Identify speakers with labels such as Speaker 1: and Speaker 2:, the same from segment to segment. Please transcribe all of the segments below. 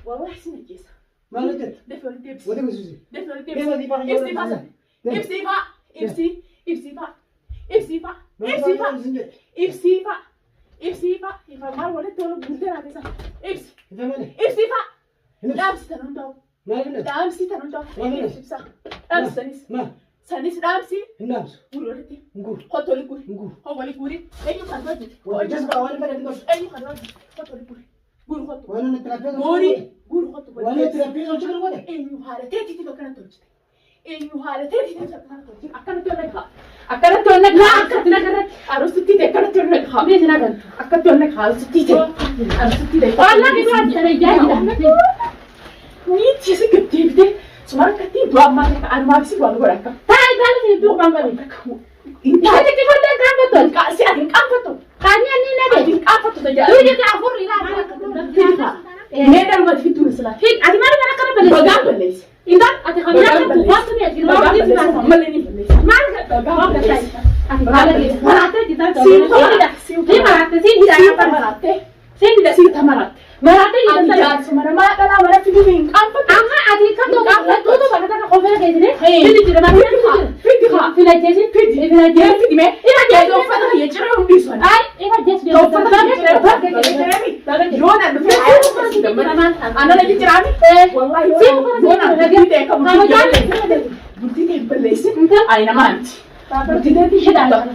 Speaker 1: والله حسين الجيسة
Speaker 2: ما لقيت
Speaker 1: دفع الدبس
Speaker 2: وده بسوسي
Speaker 1: دفع
Speaker 2: كيف
Speaker 1: الدبس
Speaker 2: هذه بقى
Speaker 1: ابسي فا ابسي فا ابسي ابسي فا ابسي فا ابسي فا ابسي فا ابسي فا يفا مار ولا تقول بنتنا بس ابسي ابسي فا دامس تنوندو دامسي تنوندو ابسي فا دامس سنيس
Speaker 2: ما
Speaker 1: سنيس دامسي
Speaker 2: الناس
Speaker 1: ورولتي
Speaker 2: نقول
Speaker 1: خطولي كوري
Speaker 2: نقول
Speaker 1: هو اللي كوري ايو خدوجي
Speaker 2: والجزبة وانا بلد نص
Speaker 1: ايو خدوجي خطولي كوري قول خطو
Speaker 2: وانا نتربيز
Speaker 1: كوري قول خطو
Speaker 2: وانا نتربيز وشكل ولا
Speaker 1: ايو حالتي تبقى كانت توجي ايو حالتي تبقى كانت توجي اكنت تقولك أكلت ونك لا أكلت نكرت أرستي أكلت ونك خا ليش نكرت أكلت ونك خا أرستي والله كده ترى جاي ميت يسكت تبدي سمعك كتير دوا ما أنا ما بسيب ولا بركة تاي قال لي دوا ما بركة إنت هذا كيف أنت كم فتو كاسي أدين كم فتو كاني أني نبي أدين كم فتو تجا تيجي تعفر لا نيدا ما تفيد تونس لا فيك أدي ما أنا كنا بليس بقى بليس إنت أدي خمسة وفاصلة أدي ما بليس ما ليني بليس ما بقى بليس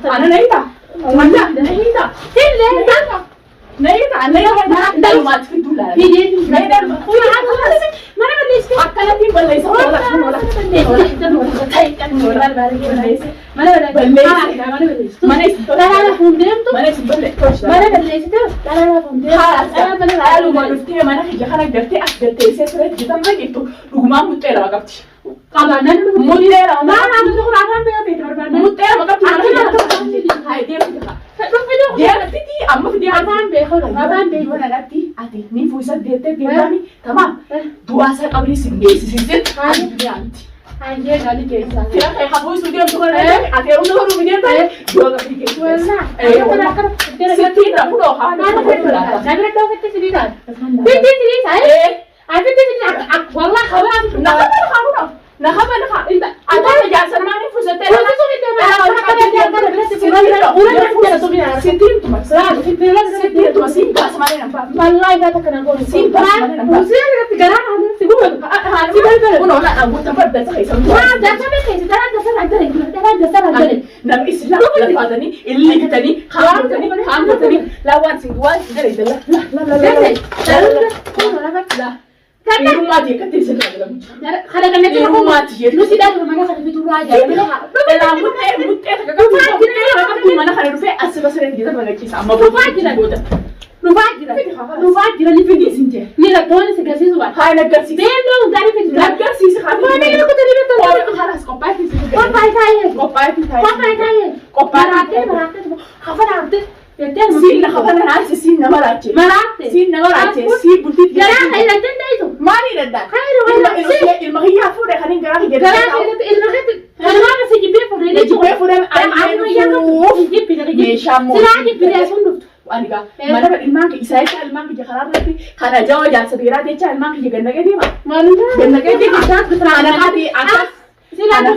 Speaker 1: أنا نيتا وأنا نيتا تلا نيتا نيتا ده ما تفيد ولا في دي نيتا ما أنا بليس أكلتي بليس ولا تمام دواسة قبل سنجيس هاي قال لي كيسا يا أخي خبوي سوديم تقول لي أتيرون تقولوا منين تاني جوا قبل كيسا ولا أيوة ستين رفضوا هذا أنا بقول لك سيدنا سيدي هاي عارفة سيدنا والله خبر نخبر أنت أنت يا سلمان فوزت ستين تمام ستين تمام سين باس ما لنا والله لا تكنا نقول سين باس ما لنا سين تجارة هذا سيبوه هذا لا أقول تفرد سخيس ما ده سبب كذا ده سر نم إسلام لا فادني اللي كتني خامتني لا وان سيد لا إيرو ما تيجي كتير سنة خلنا كنا إيرو ما تيجي لو سيدا لو ما نخلي في دورة جاي لا مت كم ما نخلي رفع أسرع كده ما نكيس أما نفاجر اللي في دي سنتي ميلا توني سكاسي سوا هاي نكاسي بين لو داري في نكاسي خالي ما نيجي كتير بيتو خلاص كوبايتي خفنا سين خبرنا ناسي سين مراتي سين سين بنتي جرا هاي لا تندايتو ماني ردا خير المغيا فوري خلين جرا هي جرا المغيا انا ما بس يجيب فوري انا عارف يجيب شامو سلاجي بيرسون وانيغا ما انا المانك اسايتا المانك جخرار لتي خنا جاو جال سبيرات يچا المانك جنگه دي ما جنگه دي كتاب بترا انا هاتي انا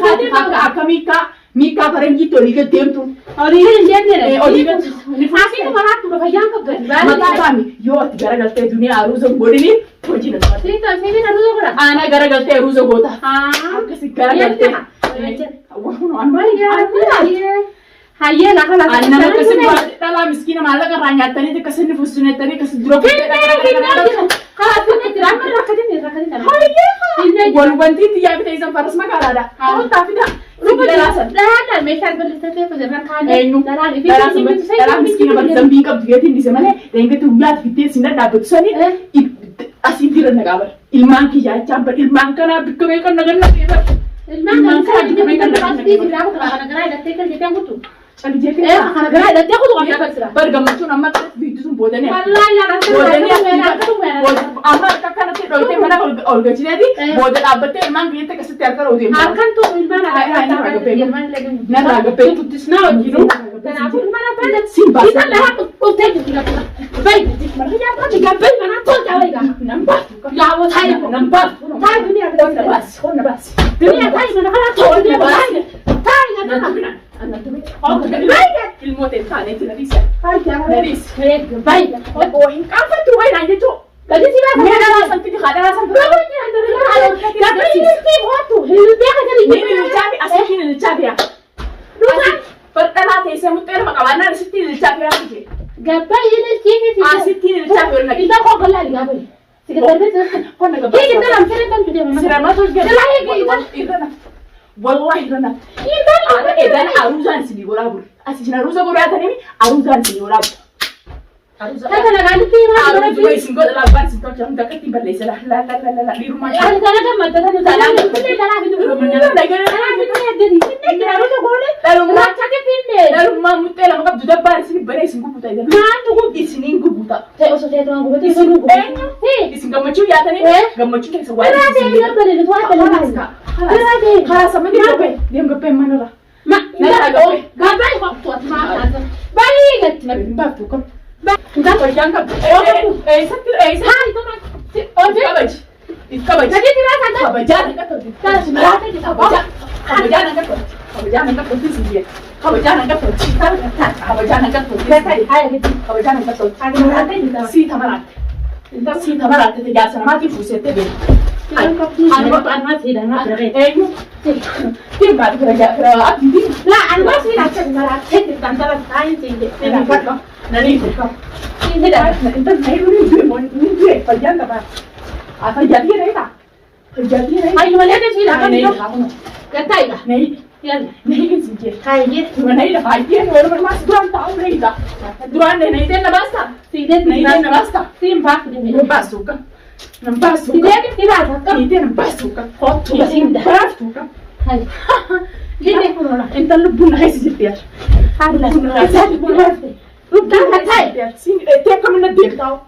Speaker 1: هاتي اكميكا ميكا فرنجي تولي كديمتو اوريغا جندره اوريغا نفاسي كمرات بفيان كبد متا بامي يو تجارا غلطه دنيا اروزو بودني توجينا سيتا سينا روزو غرا انا غرا غلطه روزو غوتا كسي غرا غلطه وانو ما يا هيا لا خلاص انا كسي طلع مسكينه مالك رانياتني كسي نفسنتني كسي دروب خلاص انت رامر ركدني هيا والبنتي يا بتاي زم فرس ما قرادا او تافدا لا ميشان بلستة فزرنا كان لا مسكينة بس زمبي كم تجيتي دي زمانه لأنك تقولات في تير سنة دابت سوني أسيب دير النجابر المان كي جاي جامبر المان كنا بكمل كنا نغنى فيها المان كنا بكمل كنا نغنى فيها لا بقى أنا قراءة تذكر جتيا قطو أنا جتيا أنا قراءة تذكر قطو أنا بس لا برجع مشون أما بيجوا بودني
Speaker 3: والله يا
Speaker 1: أما كأنك تقولي ما نقول أولج جدي بودن أبتة ما بيجي تكسر تأكل ودي
Speaker 3: أكن تو المانا
Speaker 1: نرى قبل تسمع وجيرو
Speaker 3: أنا أقول المانا بعد
Speaker 1: سيمبا
Speaker 3: إذا لا قلت لك بيت ما هي قاعدة قبل ما نقول جويدا
Speaker 1: نمبر
Speaker 3: لا وثاي
Speaker 1: نمبر
Speaker 3: ثاي دنيا
Speaker 1: هنا بس
Speaker 3: دنيا ثاي أنا خلاص تقول دنيا ثاي
Speaker 1: أنا تبي الموت الثاني تنريس نريس
Speaker 3: بيت
Speaker 1: وين كافة توين عندي تو
Speaker 3: كذي سيبها
Speaker 1: أنا لازم تيجي خادم لازم والله رنا إذا أروزان سيدي ولا بقول أسيجنا أروزا بقول أتاني أروزان سيدي ولا بقول
Speaker 3: هذا أنا قاعد فيه
Speaker 1: أروز ويس نقول لا بس نقول جام دكتي بليس لا لا لا لا لا ليرو ما
Speaker 3: أنا كم مدة أنا
Speaker 1: لا لا ما متلا ما قبض دبار سيد بنيس نقول بتاعي ما تقول إسنين نقول بتا
Speaker 3: أصلا تيجي تقول بتاعي إسنين نقول
Speaker 1: إسن قام تشوف يا تاني قام تشوف كيس واحد خلاص ما ديم قبل ما نرى
Speaker 3: ما قبل وقت ما بايقت
Speaker 1: ما بتوكل dah bayang kab satu hai toma kabaj kabaj jadi tidak ada kabajan kan kita sebenarnya kita kabajan kan sih kabajan kan kita kabajan kan tadi hai gitu kabajan kan si thamarat itu jasa nama ki fuset deh
Speaker 3: أنا سيدا ما أدري
Speaker 1: أيوه كيف بعد كذا أبدي
Speaker 3: لا أنا ما سيدا عشان مرات هيك تنتظر تعين سيدا
Speaker 1: أنا فاكر نريد أنت نايم من جوا فجأة كبار فجأة رأيتا فجأة
Speaker 3: هاي ولا ده سيدا
Speaker 1: نايم
Speaker 3: كتايلا
Speaker 1: نايم
Speaker 3: يلا
Speaker 1: نايم سيجي
Speaker 3: هاي جت
Speaker 1: نايم فايتين ولا ما سدوان تاو رأيتا دوان نايم ده نباستا
Speaker 3: سيدا
Speaker 1: نايم نباستا
Speaker 3: سيم باك ده
Speaker 1: نباسوكا نباسوكا
Speaker 3: سيدا كده هذا
Speaker 1: سيدا نباسوكا
Speaker 3: خط سيدا
Speaker 1: برافوكا
Speaker 3: هاي
Speaker 1: هنا انت اللبون هاي سيجي
Speaker 3: هذا
Speaker 1: Rupiah, sin teka mana dia tahu,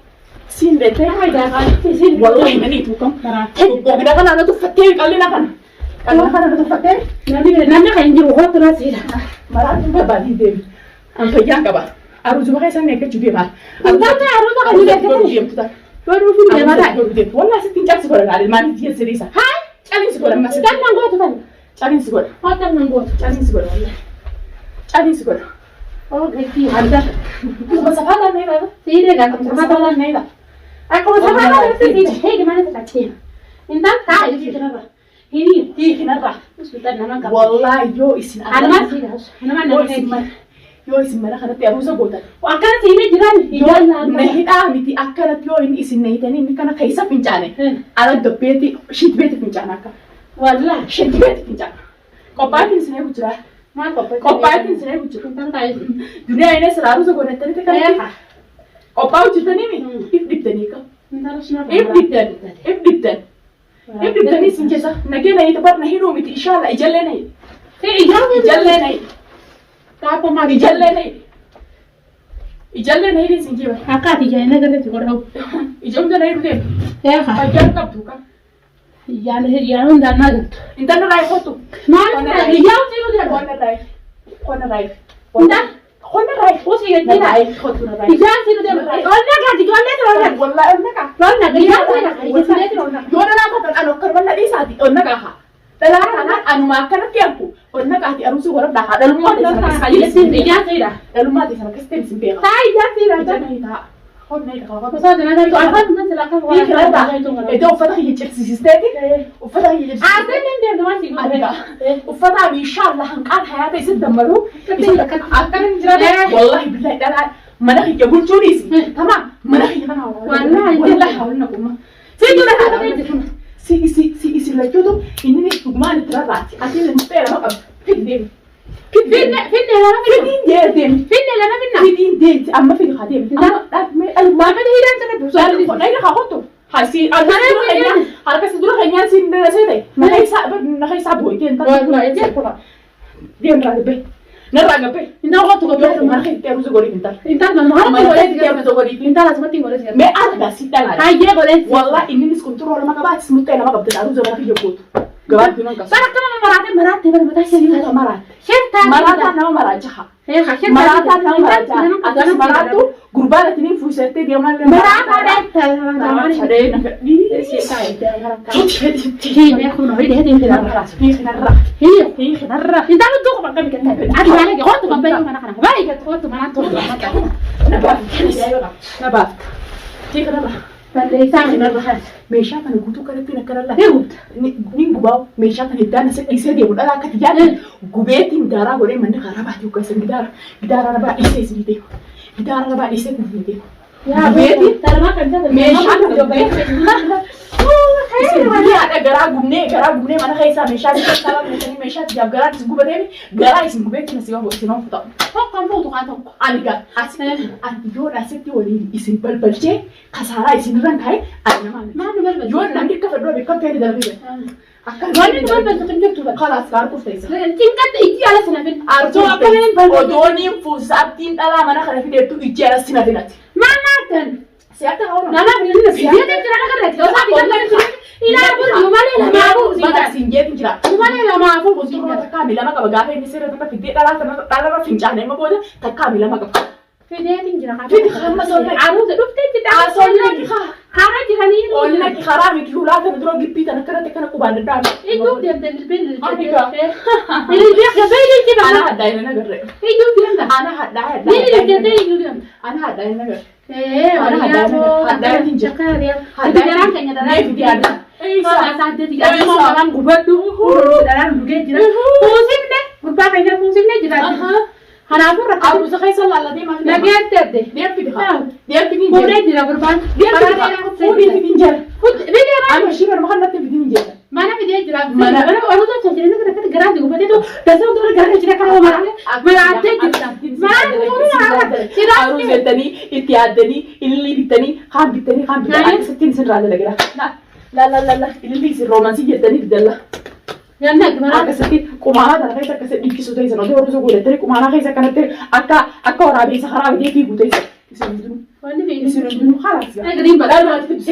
Speaker 1: sin teka hai dah kan, sin wallahi mana itu kan, gua kira kan anak tu fatih kali nak kan, kalau kan anak tu fatih,
Speaker 3: nanti kan jadi orang terus sih,
Speaker 1: malah tu berbalik dia, angka yang kabar, arus juga saya nak cuci dia,
Speaker 3: nanti arus juga dia
Speaker 1: kita, baru dia mana, wallahi sih tinggal sekolah kali, mana dia serius, hai, cari sekolah masih,
Speaker 3: kan nanggut tu kan,
Speaker 1: cari sekolah,
Speaker 3: hotel nanggut,
Speaker 1: cari sekolah, cari sekolah.
Speaker 3: Oh, gitu. Ada.
Speaker 1: Kamu sekolah ni lah.
Speaker 3: Tidak, kamu
Speaker 1: Sekolah ni lah.
Speaker 3: Aku sekolah ni. Hei, gimana tu? Minta tahu sih kenapa?
Speaker 1: Ini kenapa?
Speaker 3: Sudah nama kamu.
Speaker 1: Wallahi yo isin.
Speaker 3: Almas sih dah. Nama
Speaker 1: yo isin mana kan tiap rusa botan.
Speaker 3: Akan sini jiran.
Speaker 1: Yo nahi miti akarat yo ini isin nahi tani ini kana kaisa pincane. Alat dopeti shit beti pincana ka.
Speaker 3: Wallahi
Speaker 1: shit beti pincana. Kopatin sini bujra.
Speaker 3: Ma
Speaker 1: Kopatin sini bujra.
Speaker 3: Tentang tahu.
Speaker 1: Dunia ini selalu sekolah tani tekan. Kopau bujra ni mi. If tani ka. If tani sin kesa. Nage nahi tepat nahi ro miti inshallah ijalle nahi. Ijalle nahi. Apa mah ijalle nahi. Ijalle nahi di sin kiba.
Speaker 3: Akak ijalle nahi kerja sekolah.
Speaker 1: Ijam tu nahi rude.
Speaker 3: Ya kah?
Speaker 1: Bagian kap tu kan.
Speaker 3: Jangan dah nak.
Speaker 1: Intan tu naik foto.
Speaker 3: Mana? Jangan sih dia.
Speaker 1: Kona naik.
Speaker 3: Intan.
Speaker 1: Kona naik.
Speaker 3: Usi yang ni
Speaker 1: naik. Foto naik.
Speaker 3: Jangan sih dia. Orang nak di mana tu orang?
Speaker 1: Wallahi orang nak.
Speaker 3: Orang nak jangan sih orang.
Speaker 1: Yo na kata anu kerban di saat orang nak ha. Dalam anak anu makan tiapku. Orang nak hati anu suara dah. Dalam rumah di sana sekali.
Speaker 3: Jangan sih dah.
Speaker 1: Dalam rumah di sana kestem simpen.
Speaker 3: Tai jangan sih dah.
Speaker 1: Jangan kita. Kona naik kalau
Speaker 3: Masa jangan tu apa tu silakan.
Speaker 1: Itu ufata hijab sistemi. Ufata hijab.
Speaker 3: Ada ni dia masih
Speaker 1: ada. Ufata inshallah hankan hayat isin damaru. Akan jadi. Wallahi billahi dalam mana hijab curi sih. Tamam. Mana hijab mana? Wallahi hawalna kuma. Si tu dah ada. Si lagi tu ini ni tugman terasa. Asyik mustahil apa? Fitnah. أما في خادم ما بدي هيدا أنت بوصل نايل خاطر هسي أنا هذا كسر دول خيال سين ده سيدي ما هي صعب هو يتين دين راد بي نرى قبل
Speaker 3: انت وقت قبل
Speaker 1: ما خيت تروز غوري انت
Speaker 3: ما
Speaker 1: تروز غوري
Speaker 3: انت لازم تقول لي
Speaker 1: ما انا بس تلا
Speaker 3: هاي قولت
Speaker 1: والله اني نس كنترول ما قبعت اسمه انا ما قبضت اروز ما في يقول قبعت بنون كسر
Speaker 3: بارك كمان مرات بس ما تشي
Speaker 1: مرات
Speaker 3: شفت
Speaker 1: مرات انا مراجعها
Speaker 3: هي خشيت
Speaker 1: مرات انا مراجعها انا مراتو غربانه تنين فوسته دي ما
Speaker 3: مرات انا
Speaker 1: حدينا
Speaker 3: هي بياخذ نوعي هذه انت الراس
Speaker 1: في خنرة
Speaker 3: هي خنرة انت بتدوق بقى بك عاد بالك قلت قبل ما انا بالك قلت ما انا
Speaker 1: نبات في خنرة
Speaker 3: فاللي يساعد الرحال
Speaker 1: meeshaa kana guutuu kanatti nakkaralla
Speaker 3: Eewut
Speaker 1: nin gubaa meeshaa kana iddaan isa deemu dhalaa akka tiyyaatti gubeetiin gaaraa godhee manni karaa baatee uggaasan gidaara rabaa dhiisee isin deemu gidaara rabaa dhiisee isin deemu gubeetiin meeshaa kana haadha garaa gubnee mana keessaa meeshaa isin sababa meeshanii meeshaa tiyaaf garaa isin gubateeni garaa isin gubeetiin isin ofuta
Speaker 3: tokkoon fuutu kaa tokko
Speaker 1: ani gaa ani yoo asitti waliin isin balbalchee kasaaraa isin irraan kaa'e ani namaa yoo namni akka fedhoo beekan ta'e dalagee
Speaker 3: wanti balbaltu kan jirtu
Speaker 1: khalaas kaar qufteessa
Speaker 3: tinqatta ijji ala sinafin
Speaker 1: arjoo akkaneen odooniin fuusaabtiin dhalaa mana kana fideettu ijji ala sinafinati
Speaker 3: maanaatan
Speaker 1: siyaata hawa
Speaker 3: nama filin siyaata jira agarratti yoo sabi kan ilaa bur yumalee lamaafu
Speaker 1: mana sinjeetu jira
Speaker 3: yumalee lamaafu
Speaker 1: sinjeetu takkaami lama qaba gaafa inni sirra takka fidee dhalaa fincaana immoo booda takkaami lama qaba
Speaker 3: fideetiin jira
Speaker 1: fidi hamma solla
Speaker 3: aruusa dhuftee itti
Speaker 1: asoonni
Speaker 3: hara jiranii
Speaker 1: olla ki khara mi ki ulaa kana duro gippi kana kana kubaan daddaa
Speaker 3: iyyuu deemte bilbil ilbiya gabeeli jiba
Speaker 1: ana haddaa ina nagarre
Speaker 3: iyyuu deemta
Speaker 1: ana haddaa
Speaker 3: ni deemte iyyuu deemta
Speaker 1: ana haddaa ina nagarre
Speaker 3: haddaa ni jakaariya haddaa garaan keenya daraa
Speaker 1: fidi haddaa
Speaker 3: Sama saatnya tidak mau malam gubat tuh, dalam juga jira. Musimnya, gubat kayaknya musimnya jira. Harapu rakyat.
Speaker 1: Aku suka salala dia mah.
Speaker 3: Lagi ada deh.
Speaker 1: Dia pilih.
Speaker 3: Mudah jira gubat.
Speaker 1: Dia pilih jar.
Speaker 3: Video mana?
Speaker 1: Aku sih baru makan nanti pilih jar.
Speaker 3: Mana video jira? Mana? Orang tuh cari ini kerja gerak di gubat itu. Dasar tuh gerak jira kalau mana? Mana ada jira. Mana? Jira.
Speaker 1: Harus betani, itiadani, illi bitani, ham bitani. Aku setin senrada lagi lah. La illi si romansi jetani bidalla.
Speaker 3: Yanna gimana?
Speaker 1: Akka setti kumaana kana keessa akka setti ibsisu ta'e sana yeroo godhatee kumaana keessa kanatti akka waraabee isa karaa bitee fiigu ta'e isin dunu.
Speaker 3: Wanni fiigu
Speaker 1: isin dunu khalaas.
Speaker 3: Agriin ba?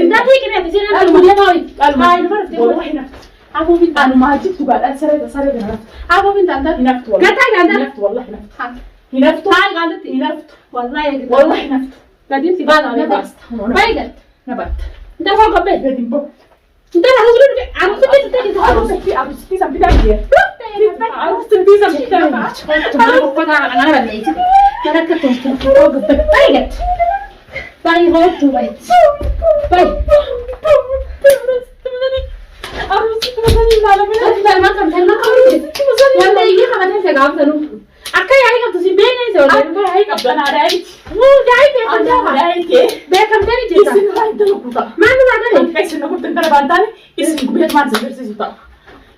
Speaker 3: Indaati kibiyati sirna qalbii ta'oi.
Speaker 1: Wallahi naftu. Abu bin anu majid tu gaadhaan saree kana.
Speaker 3: Abu bin tanta.
Speaker 1: Naftu wallahi.
Speaker 3: Gata gata.
Speaker 1: Naftu wallahi naftu. Naftu.
Speaker 3: Hai galati.
Speaker 1: Naftu.
Speaker 3: Wallahi
Speaker 1: naftu.
Speaker 3: Gadim si bana nabast. Baigat.
Speaker 1: Nabat.
Speaker 3: Nda ko gabe.
Speaker 1: Gadim bo.
Speaker 3: Nda harus dulu harus kita
Speaker 1: Harus sampai dia. Harus sampai dia.
Speaker 3: Aku pada anak-anak balik itu. Cara ketemu ko gabe. Baigat. Bai ho tu bai. Bai.
Speaker 1: Harus teman-teman dalam ini.
Speaker 3: Makan. Wanda ini kamarnya saya gak tahu. Akka yaay kam tusi beene so de
Speaker 1: Akka yaay kam dana dai.
Speaker 3: Dai be kam
Speaker 1: Anda dai ke.
Speaker 3: Be kam tani jita.
Speaker 1: Isin rai dana kuta.
Speaker 3: Manu na dai.
Speaker 1: Isin na kuta dana bandane. Isin kubet man se suta.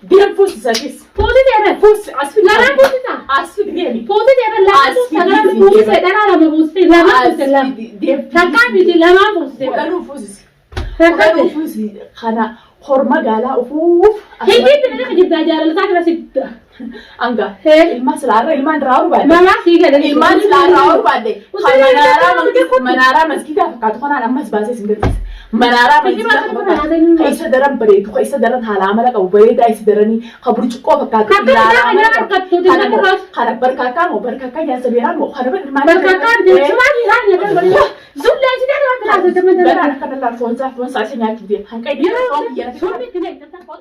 Speaker 1: Dia fus sakis.
Speaker 3: Poti dera.
Speaker 1: Fus asfi.
Speaker 3: Lara poti ta.
Speaker 1: Asfi gemi.
Speaker 3: Poti dera la sagara poti se dara la musti la musti la.
Speaker 1: Dia
Speaker 3: Taka bi di la musti.
Speaker 1: Anu fus.
Speaker 3: Taka
Speaker 1: Anu fus khana khorma gala ufuf.
Speaker 3: Hindi dina ka jibda jara la takra sibda.
Speaker 1: Angga.
Speaker 3: He.
Speaker 1: Ilma selara ilman rawur bade.
Speaker 3: Mama siga da
Speaker 1: Ilman selara rawur bade. Manara masjida fakkat khana amma base singatis. Manara masjida kaisa daran bareedu kaisa daran hala amala qabu bareeda isa darani qabru cuqqo fakkat khana barkaka mo barkaka ya sabiran mo khana
Speaker 3: barkaka de sumani rani kan bari zulla sida da kan da
Speaker 1: kana kana fonsa sinya kidi hankai dia
Speaker 3: ya sumni kine ta ko